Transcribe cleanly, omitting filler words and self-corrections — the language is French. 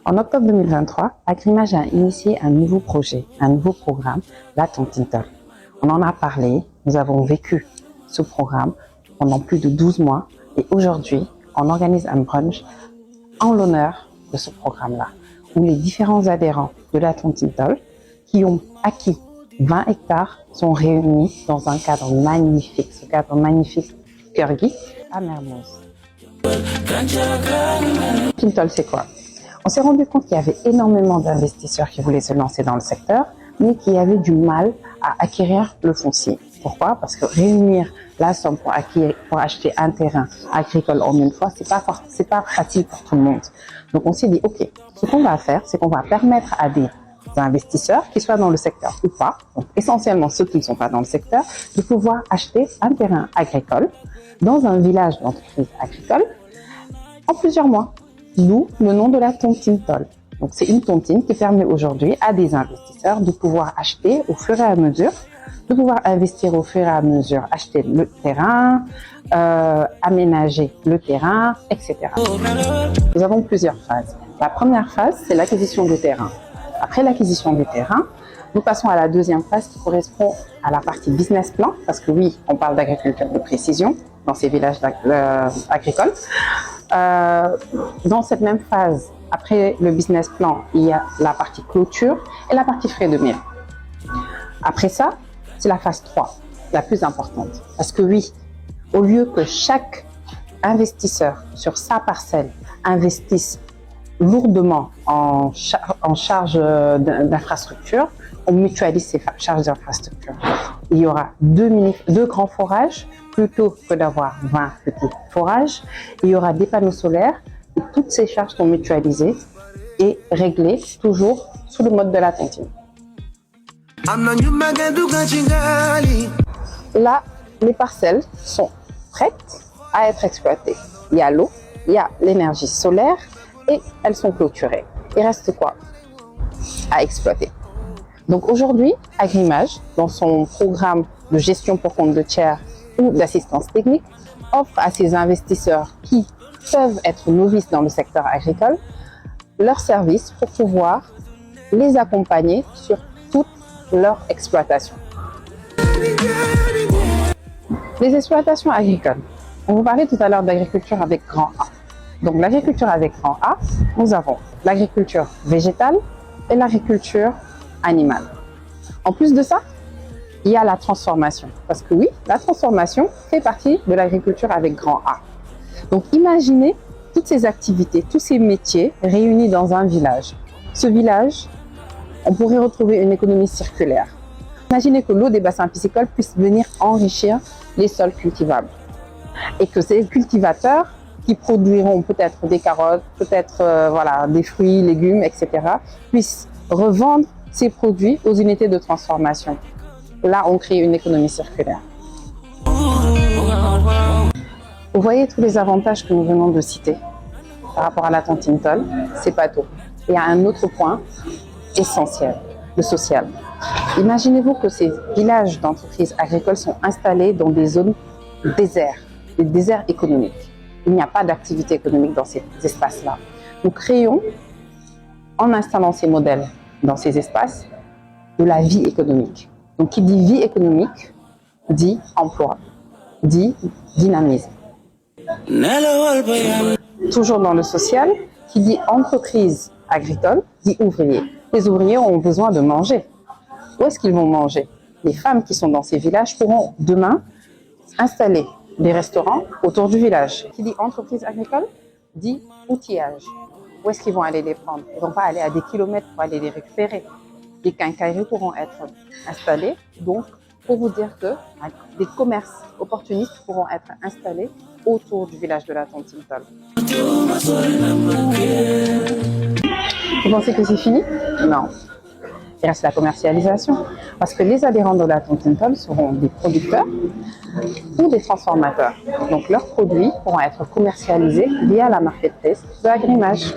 En octobre 2023, Agrimage a initié un nouveau projet, un nouveau programme, la Tontine-Tol. On en a parlé, nous avons vécu ce programme pendant plus de 12 mois et aujourd'hui, on organise un brunch en l'honneur de ce programme-là, où les différents adhérents de la Tontine-Tol qui ont acquis 20 hectares sont réunis dans un cadre magnifique, ce cadre magnifique Kër Gui à Mermoz. Tontine-Tol, c'est quoi? On s'est rendu compte qu'il y avait énormément d'investisseurs qui voulaient se lancer dans le secteur, mais qui avaient du mal à acquérir le foncier. Pourquoi? Parce que réunir la somme pour acheter un terrain agricole en une fois, c'est pas facile pour tout le monde. Donc on s'est dit, ok, ce qu'on va faire, c'est qu'on va permettre à des investisseurs, qu'ils soient dans le secteur ou pas, donc essentiellement ceux qui ne sont pas dans le secteur, de pouvoir acheter un terrain agricole dans un village d'entreprise agricole en plusieurs mois. D'où le nom de la Tontine-Tol. Donc c'est une tontine qui permet aujourd'hui à des investisseurs de pouvoir acheter au fur et à mesure, de pouvoir investir au fur et à mesure, acheter le terrain, aménager le terrain, etc. Nous avons plusieurs phases. La première phase, c'est l'acquisition du terrain. Après l'acquisition du terrain, nous passons à la deuxième phase qui correspond à la partie business plan, parce que oui, on parle d'agriculture de précision dans ces villages agricoles. Dans cette même phase, après le business plan, il y a la partie clôture et la partie frais de mire. Après ça, c'est la phase 3, la plus importante. Parce que oui, au lieu que chaque investisseur sur sa parcelle investisse lourdement en charge d'infrastructure, on mutualise ces charges d'infrastructure. Il y aura deux grands forages plutôt que d'avoir 20 petits forages. Il y aura des panneaux solaires et toutes ces charges sont mutualisées et réglées toujours sous le mode de la tontine. Là, les parcelles sont prêtes à être exploitées. Il y a l'eau, il y a l'énergie solaire et elles sont clôturées. Il reste quoi à exploiter? Donc aujourd'hui, Agrimage, dans son programme de gestion pour compte de tiers ou d'assistance technique, offre à ces investisseurs qui peuvent être novices dans le secteur agricole leurs services pour pouvoir les accompagner sur toute leur exploitation. Les exploitations agricoles. On vous parlait tout à l'heure d'agriculture avec grand A. Donc l'agriculture avec grand A, nous avons l'agriculture végétale et l'agriculture animale. En plus de ça, il y a la transformation. Parce que oui, la transformation fait partie de l'agriculture avec grand A. Donc imaginez toutes ces activités, tous ces métiers réunis dans un village. Ce village, on pourrait retrouver une économie circulaire. Imaginez que l'eau des bassins piscicoles puisse venir enrichir les sols cultivables. Et que ces cultivateurs qui produiront peut-être des carottes, peut-être des fruits, légumes, etc., puissent revendre ces produits aux unités de transformation. Là, on crée une économie circulaire. Vous voyez tous les avantages que nous venons de citer par rapport à la Tontine-Tol, c'est pas tout. Il y a un autre point essentiel, le social. Imaginez-vous que ces villages d'entreprises agricoles sont installés dans des zones désertes, des déserts économiques. Il n'y a pas d'activité économique dans ces espaces-là. Nous créons, en installant ces modèles dans ces espaces, de la vie économique. Donc, qui dit vie économique, dit emploi, dit dynamisme. Toujours dans le social, qui dit entreprise agricole, dit ouvrier. Les ouvriers ont besoin de manger. Où est-ce qu'ils vont manger? Les femmes qui sont dans ces villages pourront demain installer des restaurants autour du village. Qui dit entreprise agricole, dit outillage. Où est-ce qu'ils vont aller les prendre? Ils ne vont pas aller à des kilomètres pour aller les récupérer. Des quincailleries pourront être installées. Donc, pour vous dire que des commerces opportunistes pourront être installés autour du village de la Tontine-Tol. Vous pensez que c'est fini? Non. Il reste la commercialisation. Parce que les adhérents de la Tontine-Tol seront des producteurs ou des transformateurs. Donc leurs produits pourront être commercialisés via la marketplace de Agrimage.